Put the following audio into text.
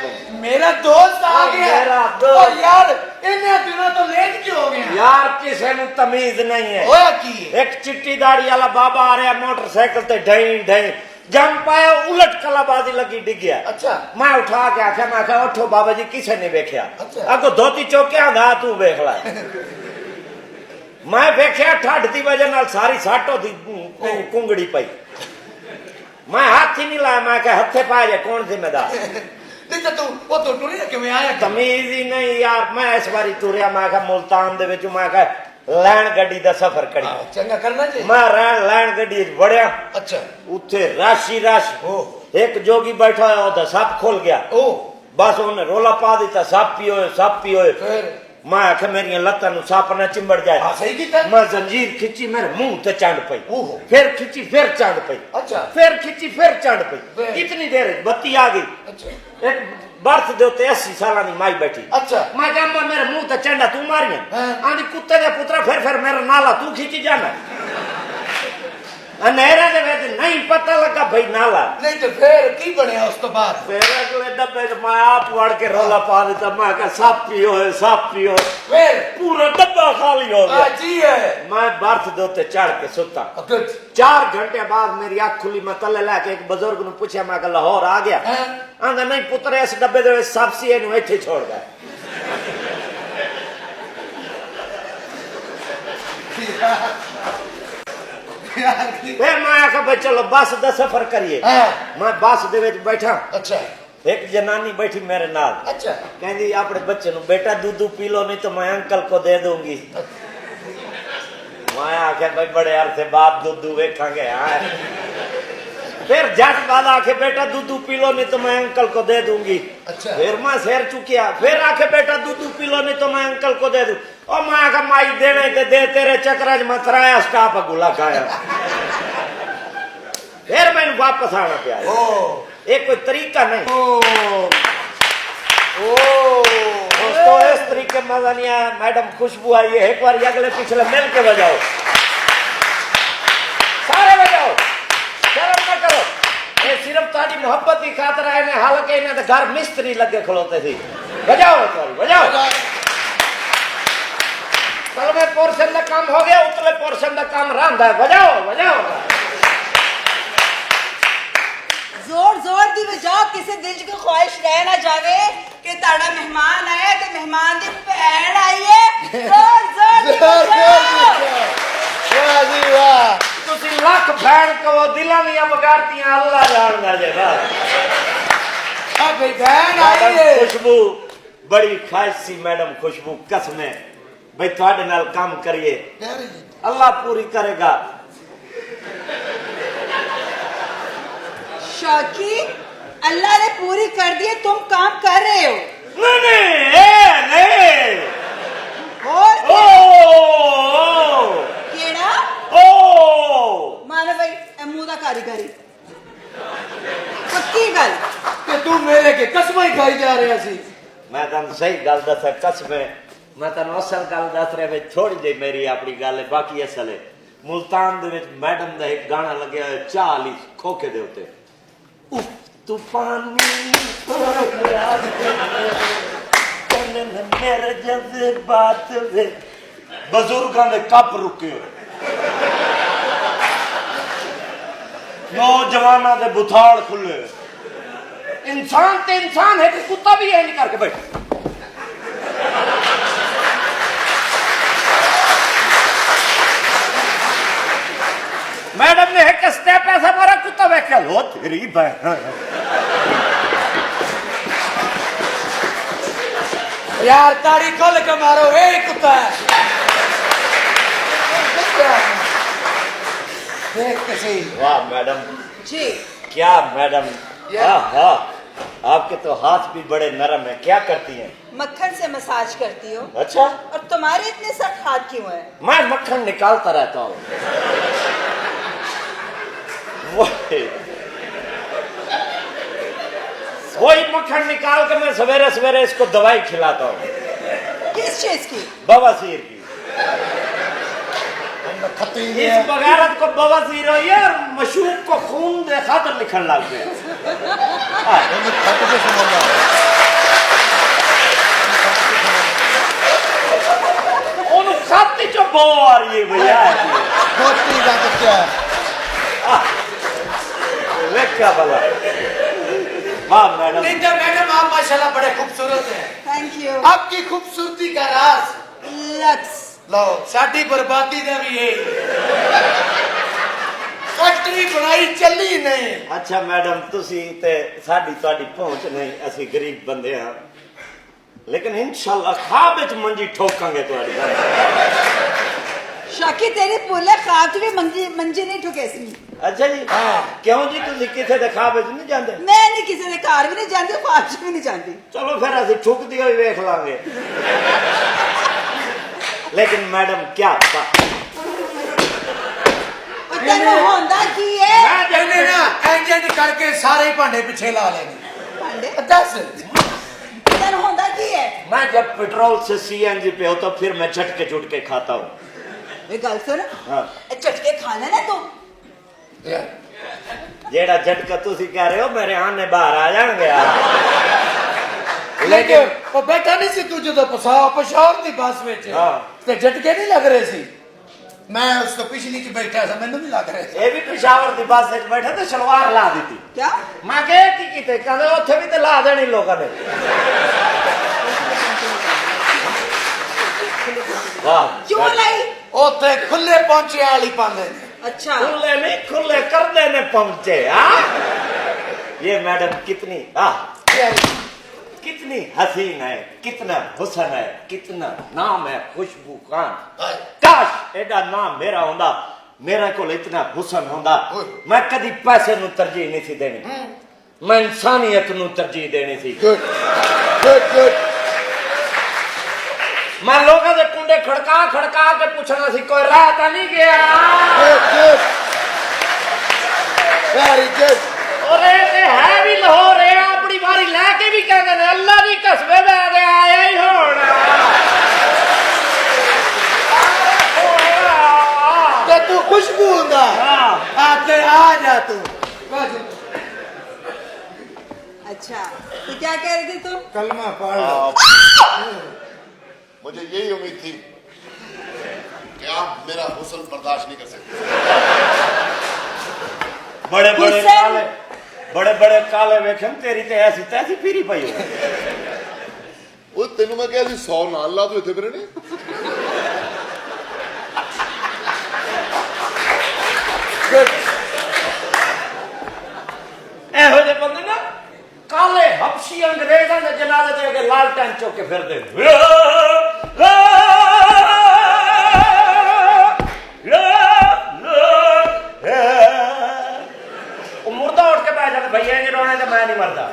अलैकुम। मेरा दोस्त आ गया। मेरा दोस्त। और यार इन्ने दिनों तो लेट क्यों हो गए यार किसी ਨੂੰ तमीज नहीं है। होया की एक चिट्टी दाढ़ी वाला बाबा आ रहा मोटरसाइकिल ते ढई ढई जम पाया उलट कलाबाजी लगी डिग गया। अच्छा मैं उठा के आख्या मैं आख्या उठो बाबा जी किसी ने वेख्या। अच्छा। अगो धोती चौकिया दा तू वेख ला। मैं वेख्या ठंड की वजह नाल सारी सट होती कुंगड़ी पई। मैं हाथ ही नहीं लाया मैं क्या हथे पाए जाए कौन जिम्मेदार। नहीं तो तू वो तो टुरी कि मैं आया तमीज ही नहीं यार। मैं इस बारी तुरिया मैं क्या मुल्तान दे विच मैं क्या लैन गड्डी दा सफर करी। चंगा करना चाहिए। मैं लैन गड्डी वड़िया। अच्छा उथे राशि रश एक जोगी बैठा है ओदा सप खुल गया। बस उन्हें रोला पा दिता सप पियो फिर मैं आख्या मेरिया लत्तां नूं सप ना चिंबड़ जाए। सही कीता। मैं जंजीर खिंची मेरे मुंह ते चंड पई। फिर खिंची फिर चंड पई। अच्छा फिर खिंची फिर चंड पई। इतनी देर बत्ती आ गई। अच्छा एक बर्थ दे उत्ते 80 साल की माई बैठी। अच्छा मैं कहमा मेरे मुंह ते चंडा तू मारिया आंदी कुत्ते दे पुत्रा फिर मेरा नाला तू खिंची जाना। अंधेरे दे विच नहीं पता लगा भाई नाला। नहीं तो फिर की बनया उस तो बाद फिर अगले डब्बे च मैं आप वड़ के रोला पा दिता। मैं कहा सब पियो फिर पूरा डब्बा खाली हो गया। जी है मैं बर्थ दे उत्ते चढ़ के सुता। 4 घंटे बाद मेरी अख खुली मैं तले लैके एक बुजुर्ग नूं पूछया मैं कहा लाहौर आ गया। आंदा नहीं पुत्र इस डब्बे दे विच सब सी इहनूं इत्थे छोड़ गए। फिर मैं आखा भाई चलो बस दा सफर करिए। मैं बस दे विच बैठा। अच्छा एक जनानी बैठी मेरे नाल। अच्छा कहंदी अपने बच्चे नु बेटा दूध पी लो नहीं तो मैं अंकल को दे दूंगी। मैं आख्या भाई बड़े अरसे बाद दूध वेखांगे। फिर जट बाद आखे बेटा दूध पी लो नहीं तो मैं अंकल को दे दूंगी। अच्छा फिर मैं सिर चुकिया फिर आखे बेटा दूध पी लो नहीं तो मैं अंकल को दे दूं। और मैं आखा माई देने ते दे तेरे चक्कर में तराया स्टाप गुला खाया। फिर मैंने वापस आना पिया। एक कोई तरीका नहीं। दोस्तों इस तरीके मजा नहीं आया। मैडम खुशबू आई है एक बार अगले पिछले मिल के बजाओ सारे बजाओ शर्म न करो। ये सिर्फ तारी मोहब्बत की खातर आए ने हालांकि इन्हें तो घर मिस्त्री लगे खलोते थे। बजाओ एक बार बजाओ। तलवे पोर्शन का काम हो गया उतले पोर्शन का काम रहा है। बजाओ जोर जोर दी बजाओ किसी दिल की ख्वाहिश रह ना जावे कि ताड़ा मेहमान आया तो मेहमान दी भैन आई है। जोर दी वाह जी वाह तुसी लख भैन को दिलां दी बगाड़तियां अल्लाह जानदा जे। भाई बहन आई है। खुशबू बड़ी ख्वाहिश सी मैडम खुशबू कसमें भाई थोड़े नाल काम करिए अल्लाह पूरी करेगा। शौकी अल्लाह ने पूरी कर दी है तुम काम कर रहे हो। नहीं और केड़ा माने भाई मुंह दा कारीगरी पक्की गल कि तू मेरे के कसम ही खाई जा रहा सी। मैं तुम सही गल दसा कसमें मैं तुम असल गल दस रहा वे थोड़ी जी मेरी अपनी गल है बाकी असल है। मुल्तान दे विच मैडम दा एक गाना लगे चाह ली खोखे दे उत्ते तूफानी मेरे जज्बात वे बुजुर्गां दे कप रुके हो नौजवाना दे बुथाड़ खुले। इंसान ते इंसान है कि कुत्ता भी है नहीं करके बैठ। मैडम ने एक स्टेप ऐसा मारा कुत्ता बैठ के लो तेरी बहन। यार ताड़ी खोल के मारो वे कुत्ता है। देख कैसे वाह मैडम जी क्या मैडम। हाँ आपके तो हाथ भी बड़े नरम है। क्या करती हैं? मक्खन से मसाज करती हो। अच्छा और तुम्हारे इतने सख्त हाथ क्यों है? मैं मक्खन निकालता रहता हूँ। वही मक्खन निकाल के मैं सवेरे सवेरे इसको दवाई खिलाता हूँ। किस चीज की? बवासीर की। इस बगारत को बवासीर हुई है और मशूक को खून दे खातर लिखन लग गया। बो आ रही है भैया धोती का बच्चा क्या भला वाह मैडम नहीं तो मैडम आप माशाल्लाह बड़े खूबसूरत हैं थैंक यू आपकी खूबसूरती का राज लक्स लो साडी बर्बादी का भी है फैक्ट्री बनाई चली नहीं अच्छा मैडम तुसी ते साडी ਤੁਹਾਡੀ ਪਹੁੰਚ ਨਹੀਂ ਅਸੀਂ ਗਰੀਬ ਬੰਦੇ ਹਾਂ लेकिन इंशाल्लाह ख्वाब विच मंजी ठोकांगे ਤੁਹਾਡੀ शाकी तेरी भुले ख्वाब च भी मंजी नहीं ठुके सी अच्छा जी क्यों जी तुसी किथे दे ख्वाब विच नहीं जांदे मैं नहीं किसी दे घर भी नहीं जाती ख्वाब च भी नहीं जाती चलो फिर ਅਸੀਂ ठुकदी होई वेख लांगे लेकिन मैडम क्या था तेन होंदा की है कहने ना इंज करके सारे ही भांडे पीछे ला लेने भांडे दस तेन होंदा की है मैं जब पेट्रोल से सीएनजी पे हो तो फिर मैं झटके झुटके खाता हूँ वे गल सुन हाँ। चटके खाने ना तू जेड़ा झटका तुसी कह रहे हो मेरे आने बाहर आ जाएंगे लेकिन वो बैठा नहीं सी तू जो पेशावर दी बस विच हाँ। ते झटके नहीं लग रहे सी मैं उसको पिछली च बैठा सा मैनू भी लग रहे ये भी पेशावर दी बस विच बैठा तो सलवार ला दी थी क्या मैं कह की किते कहंदे उत्थे भी ते ला देनी लोगों ने वाह क्यों लाई ओथे खुले पहुंचे वाली पांदे अच्छा खुले नहीं खुले कर देने पहुंचे हाँ ये मैडम कितनी कितनी हसीन है कितना हुस्न है कितना नाम है खुशबू खान काश एडा नाम मेरा होंदा मेरे को इतना हुस्न होंदा मैं कदी पैसे नु तरजीह नहीं सी देनी मैं इंसानियत नु तरजीह देनी सी गुड गुड गुड मैं लोगों के कुंडे खड़का खड़का के पूछना सी कोई राह तो नहीं गया गुड वेरी गुड और ये है भी लाहौर है अपनी बारी लेके भी कहते हैं अल्लाह की कसमे में आया ही होना ते तू खुशबू हुंदा आते आ जा तू अच्छा तो क्या कह रही थी तू कलमा पढ़ लो मुझे यही उम्मीद थी कि आप मेरा हुस्न बर्दाश्त नहीं कर सकते बड़े बड़े काले वेखन तेरी ते ऐसी तैसी पीरी पई हो वो तेनू मैं क्या 100 नाल ला तू इथे फिरे ने ਇਹੋ ਜਿਹੇ ਬੰਦੇ ਨਾ ਕਾਲੇ ਹਬਸ਼ੀ ਅੰਗਰੇਜ਼ਾਂ ਦੇ ਜਨਾਜ਼ੇ ਦੇ ਅੱਗੇ ਲਾਲਟੈਨ ਚੁੱਕ ਕੇ ਫਿਰਦੇ ਉਹ ਮੁਰਦਾ ਉੱਠ ਕੇ ਬਹਿ ਜਾਂਦਾ ਭਈਆ ਇਹ ਰੋਣੇ ਤੇ ਮੈਂ ਨਹੀਂ ਮਰਦਾ